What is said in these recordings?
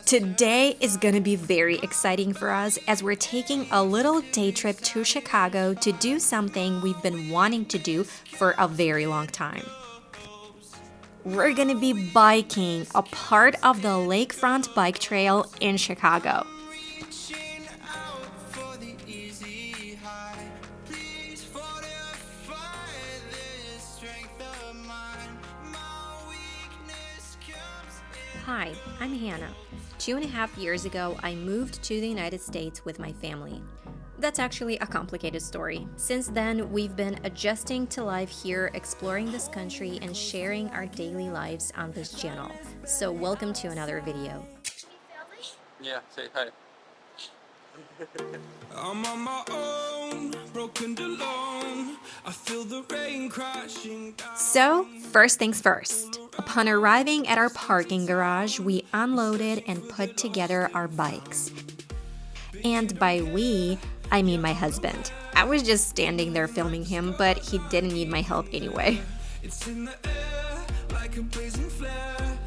Today is gonna be very exciting for us as we're taking a little day trip to Chicago to do something we've been wanting to do for a very long time. We're gonna be biking a part of the Lakefront Bike Trail in Chicago. Hi, I'm Hannah. 2.5 years ago, I moved to the United States with my family. That's actually a complicated story. Since then, we've been adjusting to life here, exploring this country, and sharing our daily lives on this channel. So welcome to another video. Yeah, say hi. I'm on my own, broken alone. I feel the rain crashing down. So, first things first. Upon arriving at our parking garage, we unloaded and put together our bikes. And by we, I mean my husband. I was just standing there filming him, but he didn't need my help anyway. It's in the air like a blazing flare.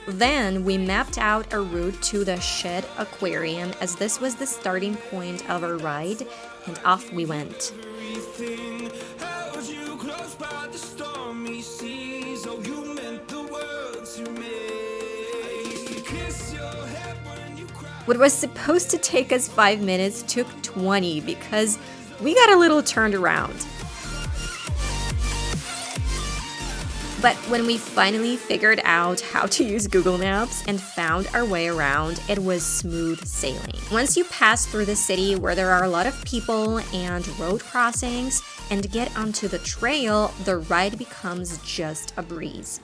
Then we mapped out a route to the Shed Aquarium as this was the starting point of our ride, and off we went. Everything held you close by the stormy seas. Oh, you meant the world to me. I used to kiss your head when you cried. What was supposed to take us 5 minutes took 20 because we got a little turned around. But when we finally figured out how to use Google Maps and found our way around, it was smooth sailing. Once you pass through the city where there are a lot of people and road crossings and get onto the trail, the ride becomes just a breeze.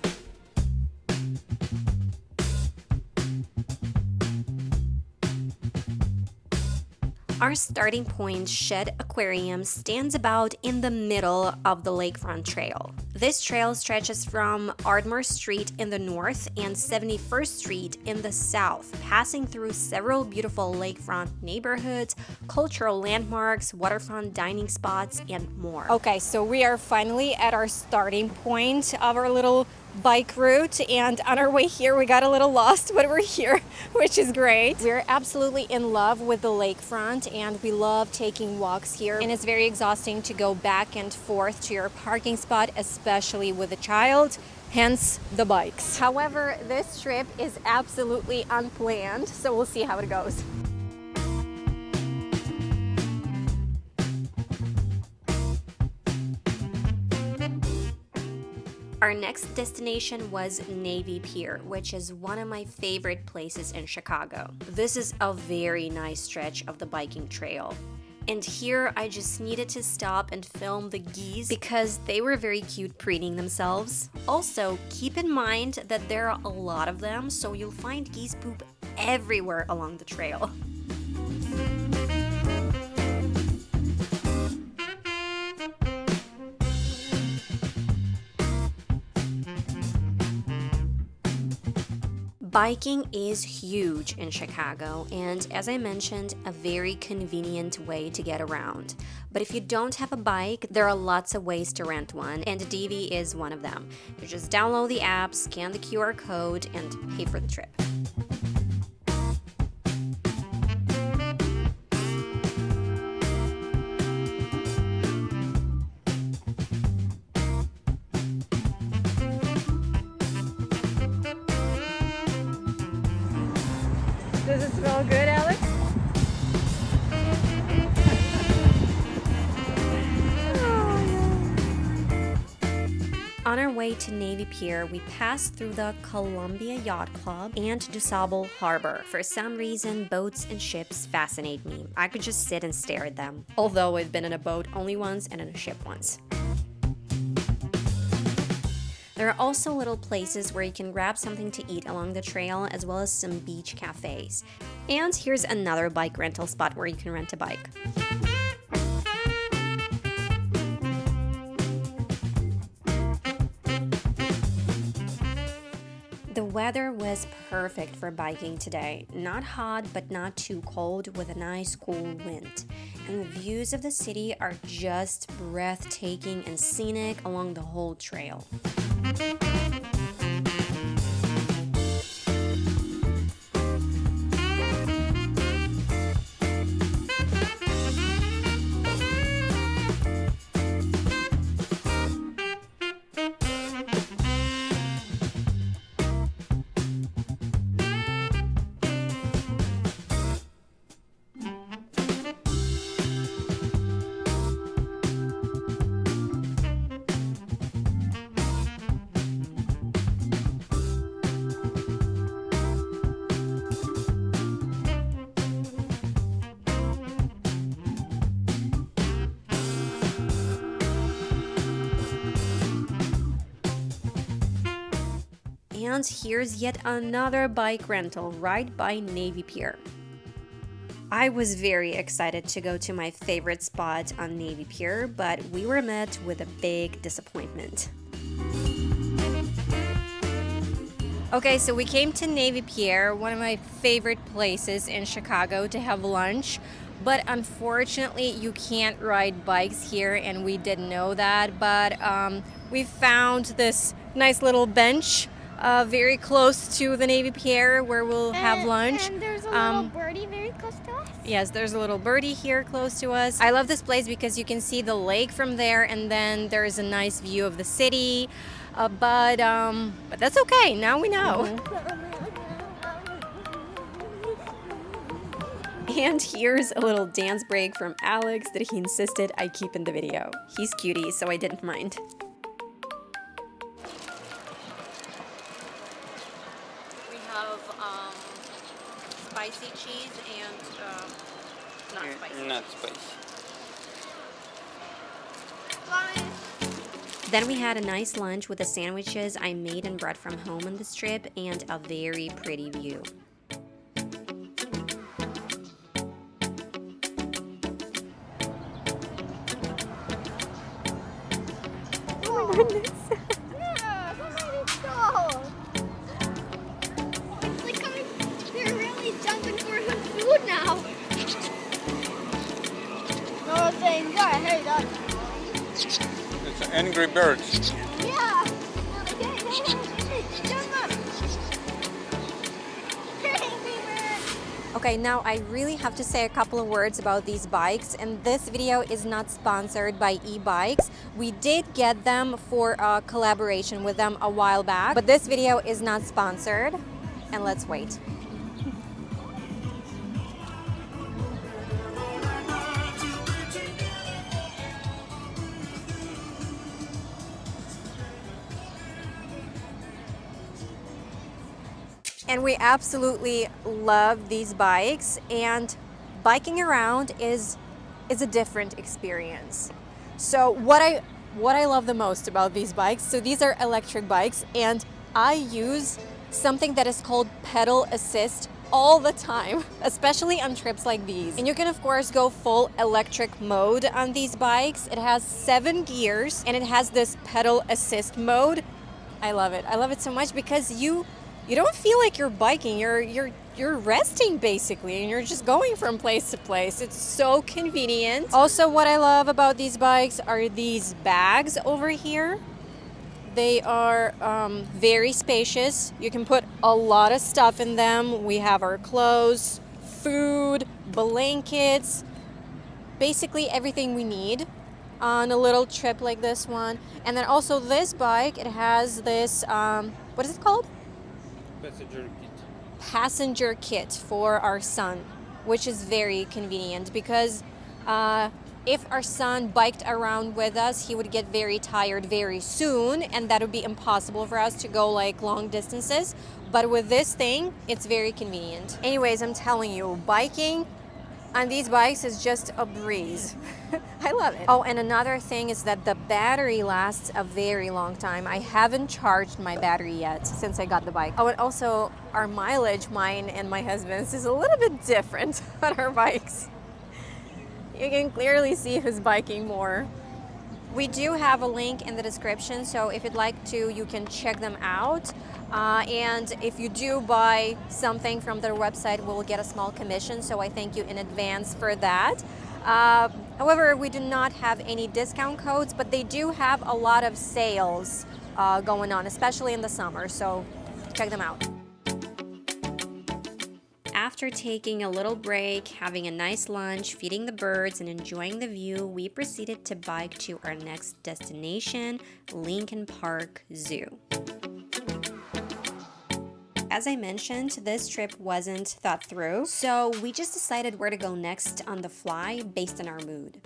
Our starting point, Shed Aquarium, stands about in the middle of the Lakefront Trail. This trail stretches from Ardmore Street in the north and 71st Street in the south, passing through several beautiful lakefront neighborhoods, cultural landmarks, waterfront dining spots, and more. Okay, so we are finally at our starting point of our little bike route, and on our way here we got a little lost, but we're here, which is great. We're absolutely in love with the lakefront and we love taking walks here, and it's very exhausting to go back and forth to your parking spot, especially with a child, hence the bikes. However, this trip is absolutely unplanned, so we'll see how it goes. Our next destination was Navy Pier, which is one of my favorite places in Chicago. This is a very nice stretch of the biking trail. And here I just needed to stop and film the geese because they were very cute preening themselves. Also, keep in mind that there are a lot of them, so you'll find geese poop everywhere along the trail. Biking is huge in Chicago, and as I mentioned, a very convenient way to get around. But if you don't have a bike, there are lots of ways to rent one, and Divvy is one of them. You just download the app, scan the QR code, and pay for the trip. Does it smell good, Alex? On our way to Navy Pier, we passed through the Columbia Yacht Club and DuSable Harbor. For some reason, boats and ships fascinate me. I could just sit and stare at them. Although I've been in a boat only once and in a ship once. There are also little places where you can grab something to eat along the trail, as well as some beach cafes. And here's another bike rental spot where you can rent a bike. The weather was perfect for biking today. Not hot, but not too cold, with a nice cool wind. And the views of the city are just breathtaking and scenic along the whole trail. And here's yet another bike rental right by Navy Pier. I was very excited to go to my favorite spot on Navy Pier, but we were met with a big disappointment. Okay, so we came to Navy Pier, one of my favorite places in Chicago to have lunch, but unfortunately you can't ride bikes here, and we didn't know that, but we found this nice little bench very close to the Navy Pier where we'll have lunch. And there's a little birdie very close to us. Yes, there's a little birdie here close to us. I love this place because you can see the lake from there, and then there's a nice view of the city. But that's okay. Now we know. And here's a little dance break from Alex that he insisted I keep in the video. He's cutie, so I didn't mind. We have spicy cheese and not spicy. Not spicy. Then we had a nice lunch with the sandwiches I made and brought from home on this trip and a very pretty view. Oh my goodness. Yeah, somebody stole. It's like they're really jumping for some food now. No, it's saying, go ahead, dog. It's Angry Birds. Yeah. Jump up. Okay, now I really have to say a couple of words about these bikes, and this video is not sponsored by e-bikes. We did get them for a collaboration with them a while back, but this video is not sponsored, and let's wait. And we absolutely love these bikes, and biking around is a different experience. So what I love the most about these bikes, so these are electric bikes, and I use something that is called pedal assist all the time, especially on trips like these. And you can of course go full electric mode on these bikes. It has 7 gears and it has this pedal assist mode. I love it. I love it so much because you don't feel like you're biking, you're resting basically, and you're just going from place to place. It's so convenient. Also, what I love about these bikes are these bags over here. They are very spacious. You can put a lot of stuff in them. We have our clothes, food, blankets, basically everything we need on a little trip like this one. And then also this bike, it has this, what is it called? Passenger kit for our son, which is very convenient because if our son biked around with us, he would get very tired very soon, and that would be impossible for us to go like long distances. But with this thing, it's very convenient. Anyways, I'm telling you, biking on these bikes is just a breeze. I love it. Oh, and another thing is that the battery lasts a very long time. I haven't charged my battery yet since I got the bike. Oh, and also our mileage, mine and my husband's, is a little bit different on our bikes. You can clearly see who's biking more. We do have a link in the description, so if you'd like to, you can check them out. And if you do buy something from their website, we'll get a small commission, so I thank you in advance for that. However, we do not have any discount codes, but they do have a lot of sales going on, especially in the summer, so check them out. After taking a little break, having a nice lunch, feeding the birds, and enjoying the view, we proceeded to bike to our next destination, Lincoln Park Zoo. As I mentioned, this trip wasn't thought through, so we just decided where to go next on the fly based on our mood.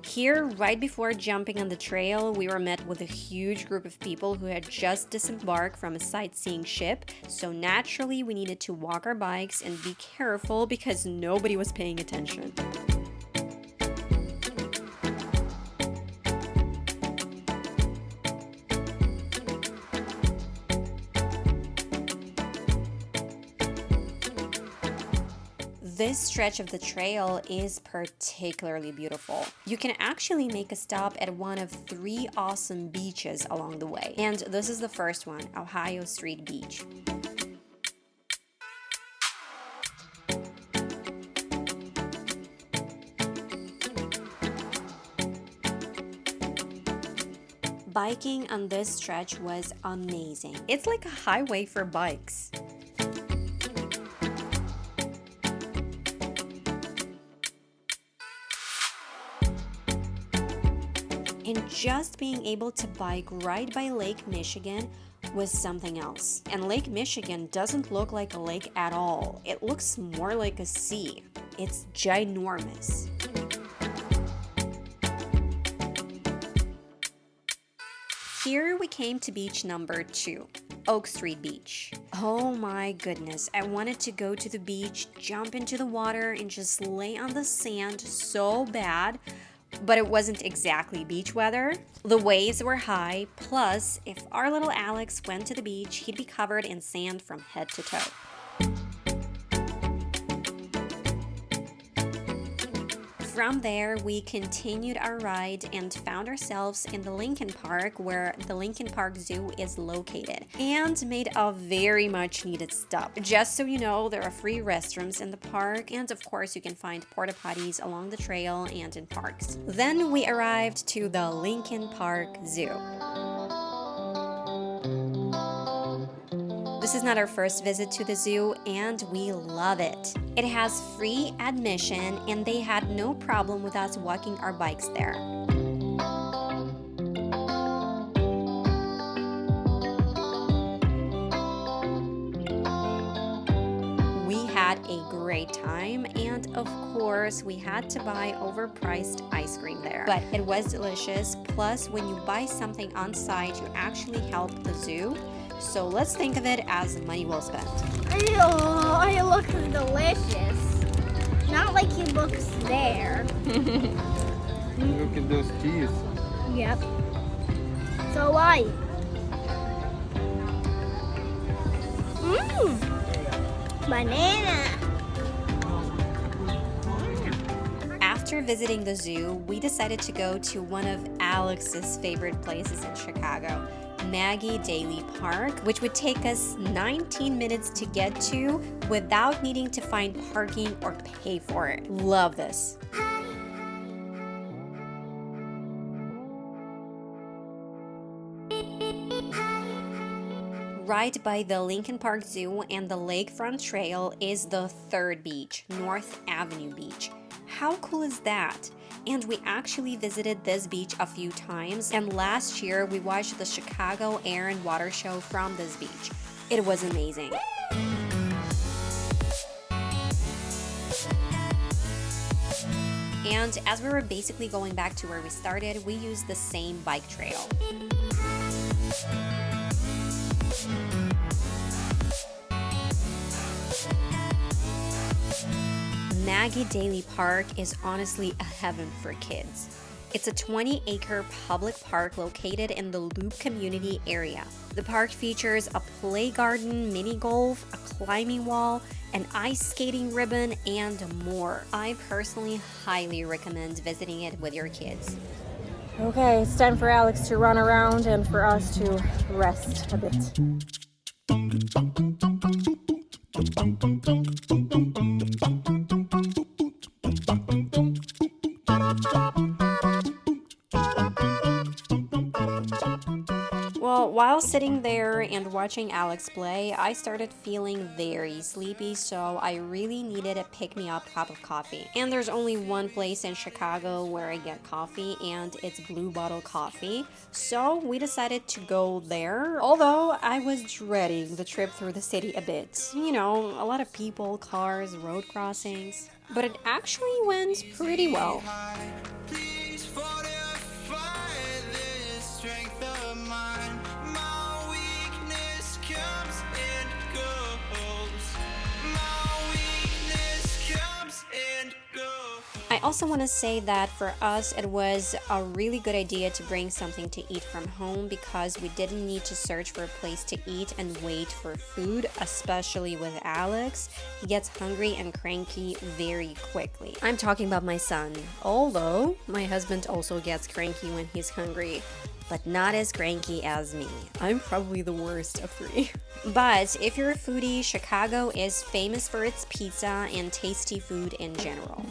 Here, right before jumping on the trail, we were met with a huge group of people who had just disembarked from a sightseeing ship, so naturally we needed to walk our bikes and be careful because nobody was paying attention. This stretch of the trail is particularly beautiful. You can actually make a stop at one of 3 awesome beaches along the way. And this is the first one, Ohio Street Beach. Biking on this stretch was amazing. It's like a highway for bikes. And just being able to bike right by Lake Michigan was something else. And Lake Michigan doesn't look like a lake at all. It looks more like a sea. It's ginormous. Here we came to beach number 2, Oak Street Beach. Oh my goodness, I wanted to go to the beach, jump into the water, and just lay on the sand so bad, but it wasn't exactly beach weather. The waves were high, plus if our little Alex went to the beach, he'd be covered in sand from head to toe. From there, we continued our ride and found ourselves in the Lincoln Park, where the Lincoln Park Zoo is located, and made a very much needed stop. Just so you know, there are free restrooms in the park, and of course you can find porta potties along the trail and in parks. Then we arrived to the Lincoln Park Zoo. This is not our first visit to the zoo, and we love it. It has free admission, and they had no problem with us walking our bikes there. We had a great time, and of course we had to buy overpriced ice cream there. But it was delicious, plus when you buy something on site, you actually help the zoo. So let's think of it as money well spent. Ew, it looks delicious. Not like he looks there. Look at those teeth. Yep. So white. Banana. After visiting the zoo, we decided to go to one of Alex's favorite places in Chicago, Maggie Daley Park, which would take us 19 minutes to get to without needing to find parking or pay for it. Love this. Right by the Lincoln Park Zoo and the Lakefront Trail is the 3rd beach, North Avenue Beach. How cool is that? And we actually visited this beach a few times, and last year we watched the Chicago Air and Water Show from this beach. It was amazing. And as we were basically going back to where we started, we used the same bike trail. Maggie Daley Park is honestly a heaven for kids. It's a 20-acre public park located in the Loop community area. The park features a play garden, mini golf, a climbing wall, an ice skating ribbon, and more. I personally highly recommend visiting it with your kids. Okay, it's time for Alex to run around and for us to rest a bit. Well, while sitting there and watching Alex play, I started feeling very sleepy, so I really needed a pick-me-up cup of coffee. And there's only one place in Chicago where I get coffee, and it's Blue Bottle Coffee. So we decided to go there, although I was dreading the trip through the city a bit. You know, a lot of people, cars, road crossings. But it actually went pretty well. Please fortify this strength of mine. My weakness comes and goes. My weakness comes and goes. I also want to say that for us, it was a really good idea to bring something to eat from home because we didn't need to search for a place to eat and wait for food, especially with Alex. He gets hungry and cranky very quickly. I'm talking about my son, although my husband also gets cranky when he's hungry, but not as cranky as me. I'm probably the worst of three. But if you're a foodie, Chicago is famous for its pizza and tasty food in general.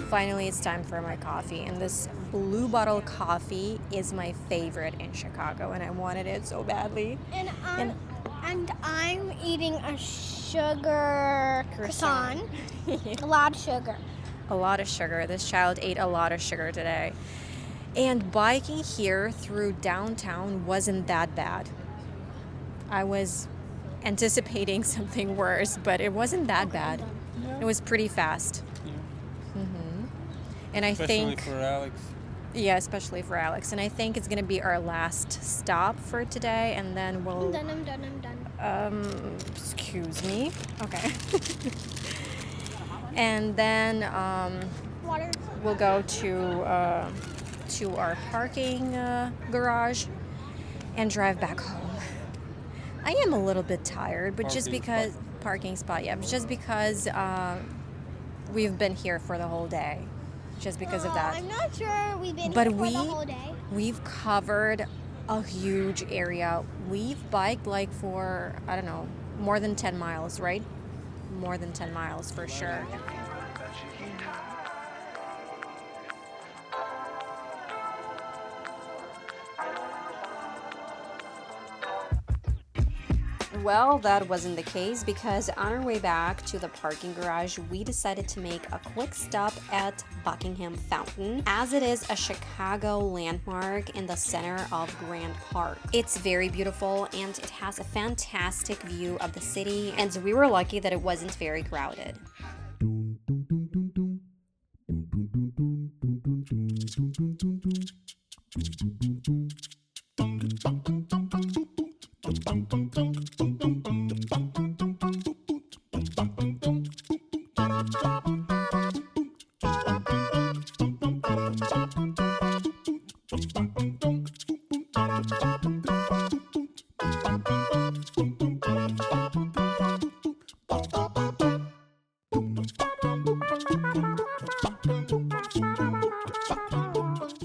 Finally, it's time for my coffee, and this blue bottle coffee is my favorite in Chicago, and I wanted it so badly. And I'm eating a sugar croissant. A lot of sugar. A lot of sugar. This child ate a lot of sugar today. And biking here through downtown wasn't that bad. I was anticipating something worse, but it wasn't that bad. It was pretty fast. And I think, for Alex. yeah, especially for Alex. And I think it's gonna be our last stop for today, and then we'll. I'm done. Excuse me. Okay. And then Water. we'll go to our parking garage and drive back home. I am a little bit tired, but just because parking spot, yeah, but just because we've been here for the whole day. Just because of that. I'm not sure we've been But here for the whole day. we've covered a huge area. We've biked like for, I don't know, more than 10 miles, right? More than 10 miles for sure. Well, that wasn't the case because on our way back to the parking garage, we decided to make a quick stop at Buckingham Fountain, as it is a Chicago landmark in the center of Grant Park. It's very beautiful and it has a fantastic view of the city, and we were lucky that it wasn't very crowded.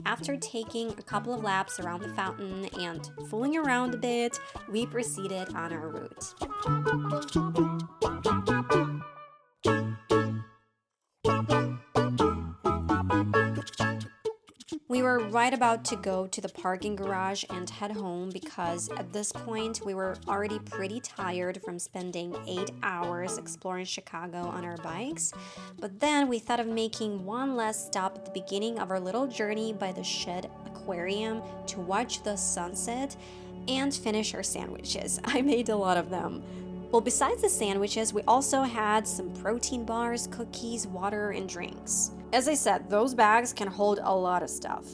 After taking a couple of laps around the fountain and fooling around a bit, we proceeded on our route. We were right about to go to the parking garage and head home because at this point we were already pretty tired from spending 8 hours exploring Chicago on our bikes. But then we thought of making one last stop at the beginning of our little journey by the Shed Aquarium to watch the sunset and finish our sandwiches. I made a lot of them. Well, besides the sandwiches, we also had some protein bars, cookies, water, and drinks. As I said, those bags can hold a lot of stuff.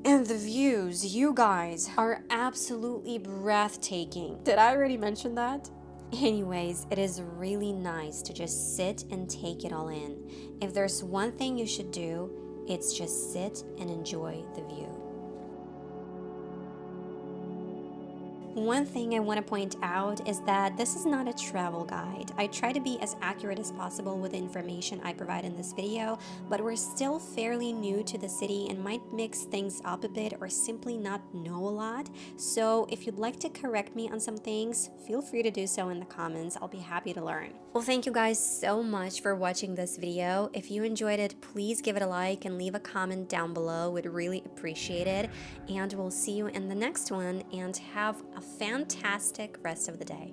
And the views, you guys, are absolutely breathtaking. Did I already mention that? Anyways, it is really nice to just sit and take it all in. If there's one thing you should do, it's just sit and enjoy the view. One thing I want to point out is that this is not a travel guide. I try to be as accurate as possible with the information I provide in this video, but we're still fairly new to the city and might mix things up a bit or simply not know a lot. So if you'd like to correct me on some things, feel free to do so in the comments. I'll be happy to learn. Well, thank you guys so much for watching this video. If you enjoyed it, please give it a like and leave a comment down below. We'd really appreciate it. And we'll see you in the next one, and have a fantastic rest of the day.